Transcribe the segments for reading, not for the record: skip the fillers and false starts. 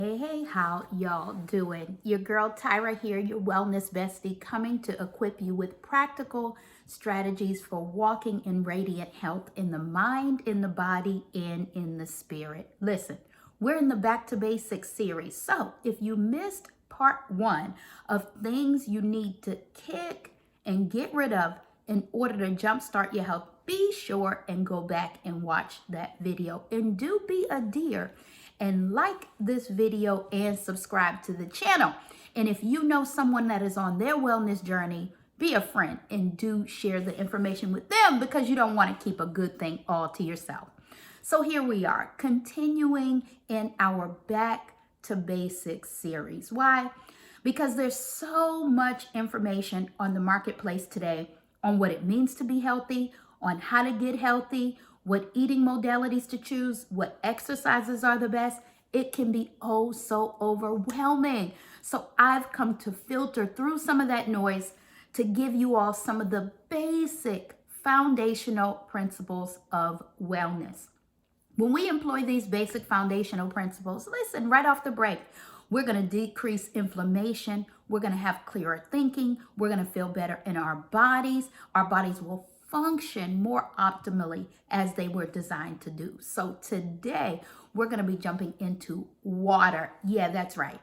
Hey, how y'all doing? Your girl Tyra here, your wellness bestie, coming to equip you with practical strategies for walking in radiant health in the mind, in the body, and in the spirit. Listen, we're in the Back to Basics series. So if you missed part one of things you need to kick and get rid of in order to jumpstart your health, be sure and go back and watch that video. And do be a dear and like this video and subscribe to the channel. And if you know someone that is on their wellness journey, be a friend and do share the information with them because you don't want to keep a good thing all to yourself. So here we are, continuing in our Back to Basics series. Why? Because there's so much information on the marketplace today on what it means to be healthy, on how to get healthy, what eating modalities to choose, what exercises are the best. It can be oh so overwhelming. So I've come to filter through some of that noise to give you all some of the basic foundational principles of wellness. When we employ these basic foundational principles, listen, right off the break, we're going to decrease inflammation. We're going to have clearer thinking. We're going to feel better in our bodies. Our bodies will function more optimally as they were designed to do. So today, we're going to be jumping into water. Yeah, that's right.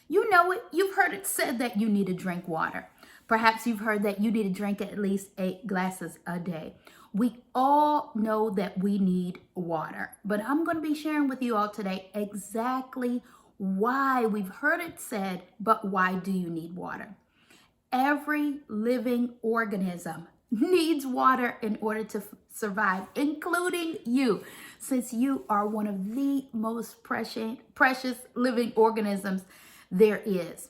You know it. You've heard it said that you need to drink water. Perhaps you've heard that you need to drink at least 8 glasses a day. We all know that we need water, but I'm going to be sharing with you all today exactly why we've heard it said, but why do you need water? Every living organism needs water in order to survive, including you, since you are one of the most precious living organisms there is.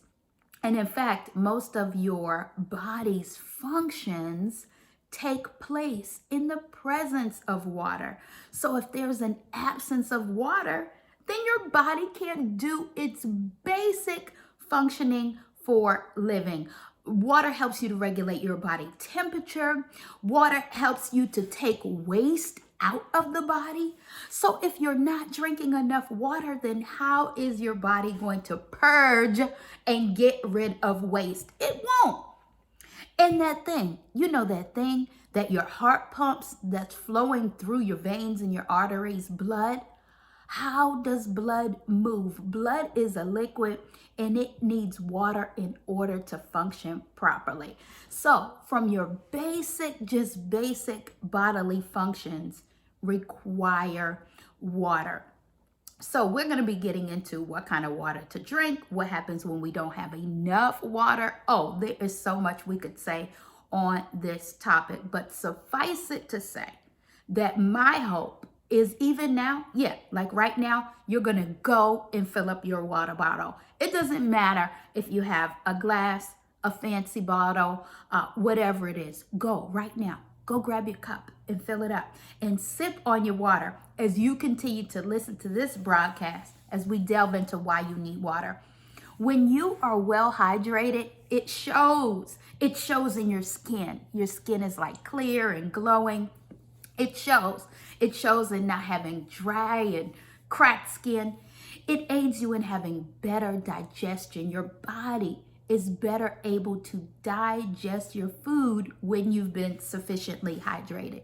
And in fact, most of your body's functions take place in the presence of water. So if there's an absence of water, then your body can't do its basic functioning for living. Water helps you to regulate your body temperature. Water helps you to take waste out of the body. So if you're not drinking enough water, then how is your body going to purge and get rid of waste? It won't. And that thing, that thing that your heart pumps that's flowing through your veins and your arteries, blood. How does blood move? Blood is a liquid and it needs water in order to function properly. So from your basic bodily functions require water. So we're going to be getting into what kind of water to drink, what happens when we don't have enough water. Oh, there is so much we could say on this topic, but suffice it to say that my hope is even now, like right now, you're going to go and fill up your water bottle. It doesn't matter if you have a glass, a fancy bottle, whatever it is. Go right now. Go grab your cup and fill it up and sip on your water as you continue to listen to this broadcast as we delve into why you need water. When you are well hydrated, it shows. It shows in your skin. Your skin is like clear and glowing. It shows. It shows in not having dry and cracked skin. It aids you in having better digestion. Your body is better able to digest your food when you've been sufficiently hydrated.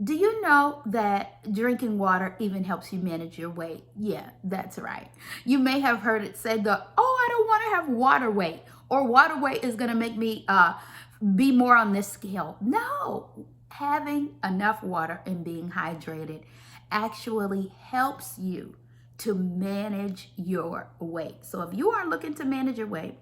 Do you know that drinking water even helps you manage your weight? Yeah, that's right. You may have heard it said that, I don't want to have water weight, or water weight is going to make me be more on this scale. No, having enough water and being hydrated actually helps you to manage your weight. So if you are looking to manage your weight,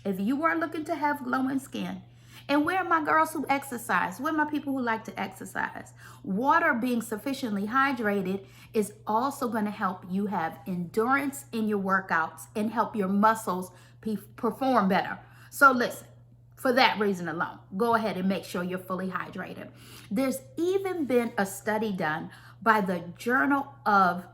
if you are looking to have glowing skin, and where are my girls who exercise? Where are my people who like to exercise? Water being sufficiently hydrated is also going to help you have endurance in your workouts and help your muscles perform better. So listen, for that reason alone, go ahead and make sure you're fully hydrated. There's even been a study done by the Journal of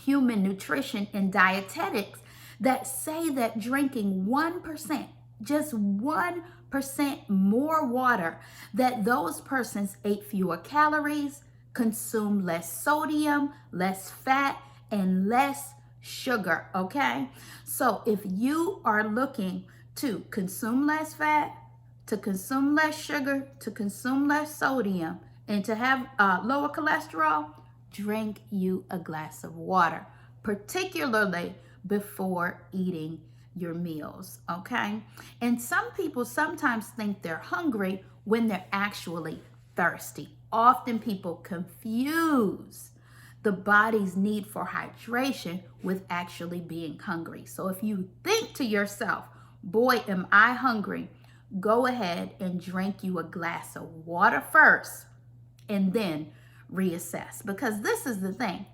Human Nutrition and Dietetics that say that drinking 1%, just 1% more water, that those persons ate fewer calories, consumed less sodium, less fat, and less sugar, okay? So if you are looking to consume less fat, to consume less sugar, to consume less sodium, and to have lower cholesterol, drink you a glass of water, particularly before eating your meals, okay? And some people sometimes think they're hungry when they're actually thirsty. Often people confuse the body's need for hydration with actually being hungry. So if you think to yourself, boy, am I hungry, go ahead and drink you a glass of water first and then reassess. Because this is the thing.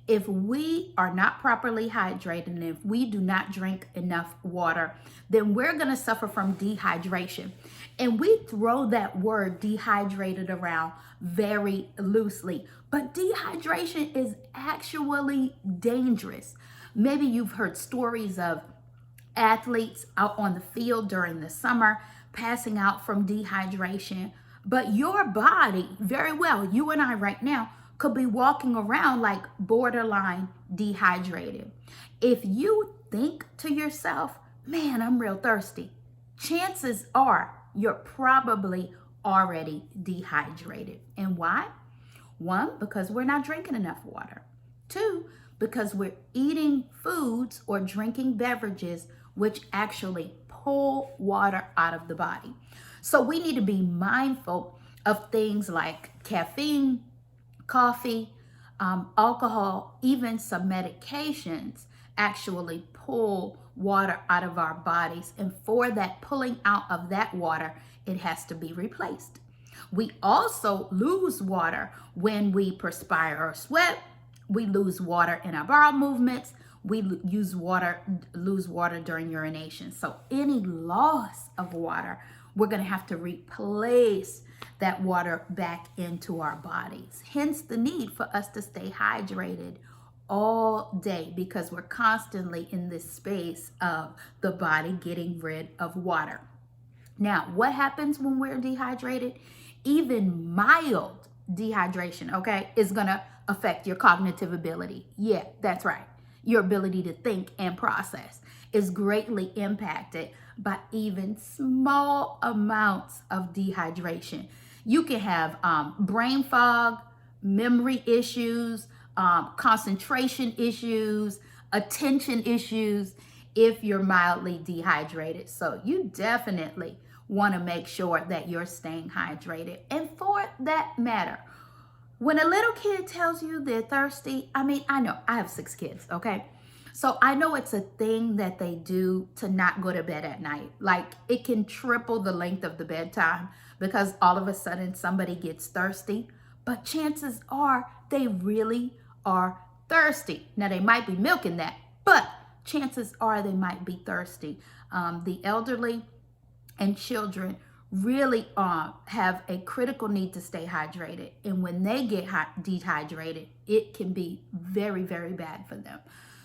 If we are not properly hydrated and if we do not drink enough water, then we're going to suffer from dehydration. And we throw that word dehydrated around very loosely, but dehydration is actually dangerous. Maybe you've heard stories of athletes out on the field during the summer passing out from dehydration, but your body, very well, you and I right now, could be walking around like borderline dehydrated. If you think to yourself, man, I'm real thirsty, chances are you're probably already dehydrated. And why? One, because we're not drinking enough water. Two, because we're eating foods or drinking beverages which actually pull water out of the body. So we need to be mindful of things like caffeine, coffee, alcohol, even some medications actually pull water out of our bodies. And for that pulling out of that water, it has to be replaced. We also lose water when we perspire or sweat. We lose water in our bowel movements. We lose water during urination. So any loss of water, we're going to have to replace that water back into our bodies. Hence the need for us to stay hydrated all day, because we're constantly in this space of the body getting rid of water. Now, what happens when we're dehydrated? Even mild dehydration, okay, is going to affect your cognitive ability. Yeah, that's right. Your ability to think and process is greatly impacted by even small amounts of dehydration. You can have brain fog, memory issues, concentration issues, attention issues if you're mildly dehydrated. So you definitely want to make sure that you're staying hydrated. And for that matter, when a little kid tells you they're thirsty, I mean, I know, I have 6 kids, okay? So I know it's a thing that they do to not go to bed at night. Like, it can triple the length of the bedtime because all of a sudden somebody gets thirsty. But chances are they really are thirsty. Now, they might be milking that, but chances are they might be thirsty. The elderly and children really have a critical need to stay hydrated. And when they get dehydrated, it can be very, very bad for them.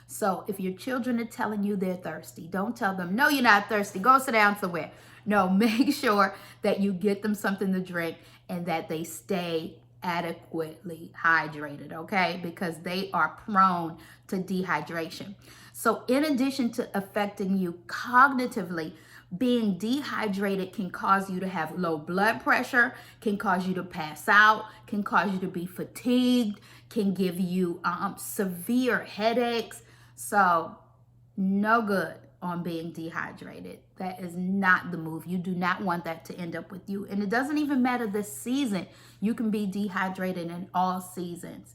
So if your children are telling you they're thirsty, don't tell them, no, you're not thirsty, go sit down somewhere. No, make sure that you get them something to drink and that they stay adequately hydrated, okay? Because they are prone to dehydration. So in addition to affecting you cognitively, being dehydrated can cause you to have low blood pressure, can cause you to pass out, can cause you to be fatigued, can give you severe headaches. So no good on being dehydrated. That is not the move. You do not want that to end up with you. And it doesn't even matter the season. You can be dehydrated in all seasons.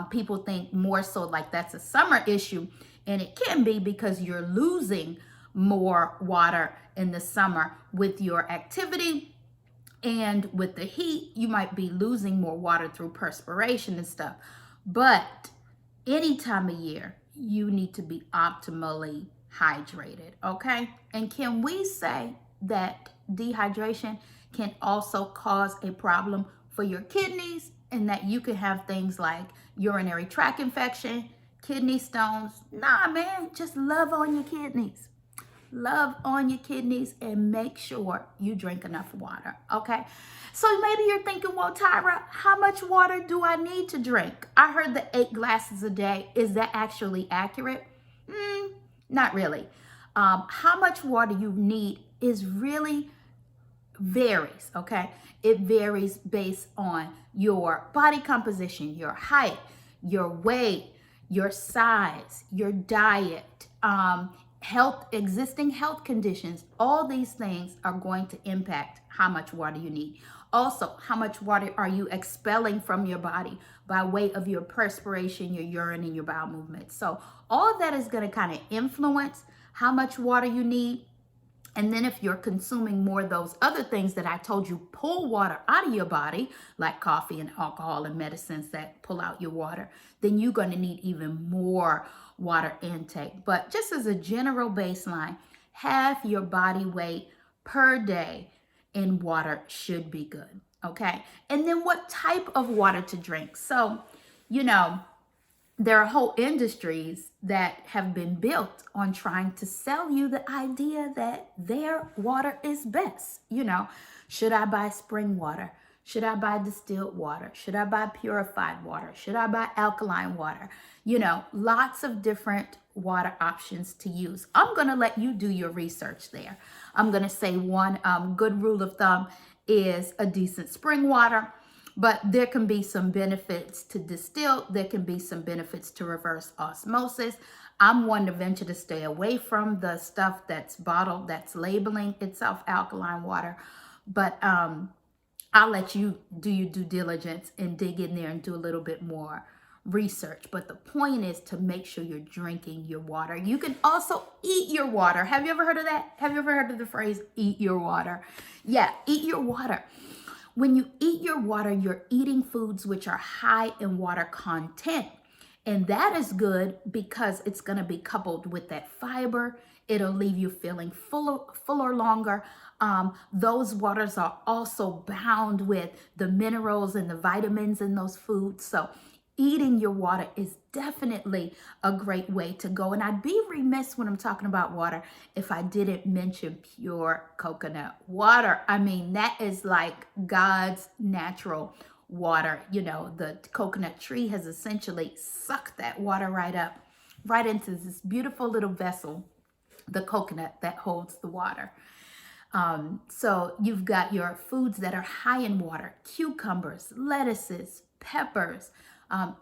People think more so like that's a summer issue, and it can be because you're losing more water in the summer with your activity, and with the heat, you might be losing more water through perspiration and stuff. But any time of year, you need to be optimally hydrated, okay? And can we say that dehydration can also cause a problem for your kidneys, and that you can have things like urinary tract infection, kidney stones? Nah, man, just love on your kidneys. Love on your kidneys and make sure you drink enough water, okay? So maybe you're thinking, well, Tyra, how much water do I need to drink? I heard the 8 glasses a day. Is that actually accurate? Not really. How much water you need is really varies, okay? It varies based on your body composition, your height, your weight, your size, your diet, existing health conditions. All these things are going to impact how much water you need. Also, how much water are you expelling from your body by way of your perspiration, your urine, and your bowel movements? So all of that is going to kind of influence how much water you need. And then if you're consuming more of those other things that I told you pull water out of your body, like coffee and alcohol and medicines that pull out your water, then you're going to need even more water intake. But just as a general baseline, half your body weight per day in water should be good. Okay. And then what type of water to drink? So, you know, there are whole industries that have been built on trying to sell you the idea that their water is best. You know, should I buy spring water? Should I buy distilled water? Should I buy purified water? Should I buy alkaline water? You know, lots of different water options to use. I'm going to let you do your research there. I'm going to say one good rule of thumb is a decent spring water. But there can be some benefits to distill. There can be some benefits to reverse osmosis. I'm one to venture to stay away from the stuff that's bottled, that's labeling itself alkaline water. But I'll let you do your due diligence and dig in there and do a little bit more research. But the point is to make sure you're drinking your water. You can also eat your water. Have you ever heard of that? Have you ever heard of the phrase eat your water? Yeah, eat your water. When you eat your water, you're eating foods which are high in water content. And that is good because it's going to be coupled with that fiber. It'll leave you feeling fuller longer. Those waters are also bound with the minerals and the vitamins in those foods. So eating your water is definitely a great way to go. And I'd be remiss when I'm talking about water if I didn't mention pure coconut water. I mean, that is like God's natural water. You know, the coconut tree has essentially sucked that water right up, right into this beautiful little vessel, the coconut that holds the water. So you've got your foods that are high in water: cucumbers, lettuces, peppers,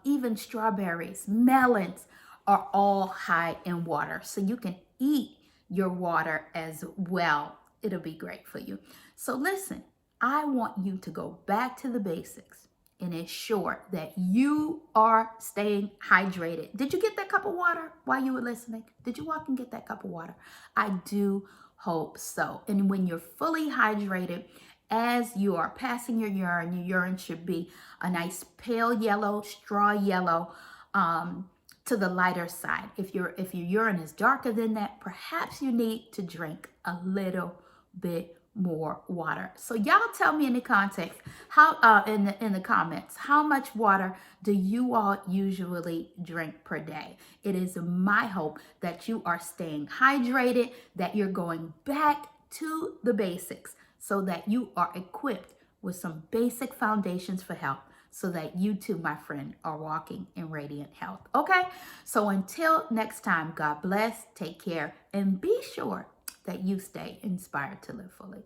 even strawberries, melons are all high in water. So you can eat your water as well. It'll be great for you. So listen, I want you to go back to the basics and ensure that you are staying hydrated. Did you get that cup of water while you were listening? Did you walk and get that cup of water? I do hope so. And when you're fully hydrated, as you are passing your urine should be a nice pale yellow, straw yellow, to the lighter side. If your urine is darker than that, perhaps you need to drink a little bit more water. So y'all tell me in the context, how in the comments, how much water do you all usually drink per day? It is my hope that you are staying hydrated, that you're going back to the basics, so that you are equipped with some basic foundations for health, so that you too, my friend, are walking in radiant health. Okay? So until next time, God bless, take care, and be sure that you stay inspired to live fully.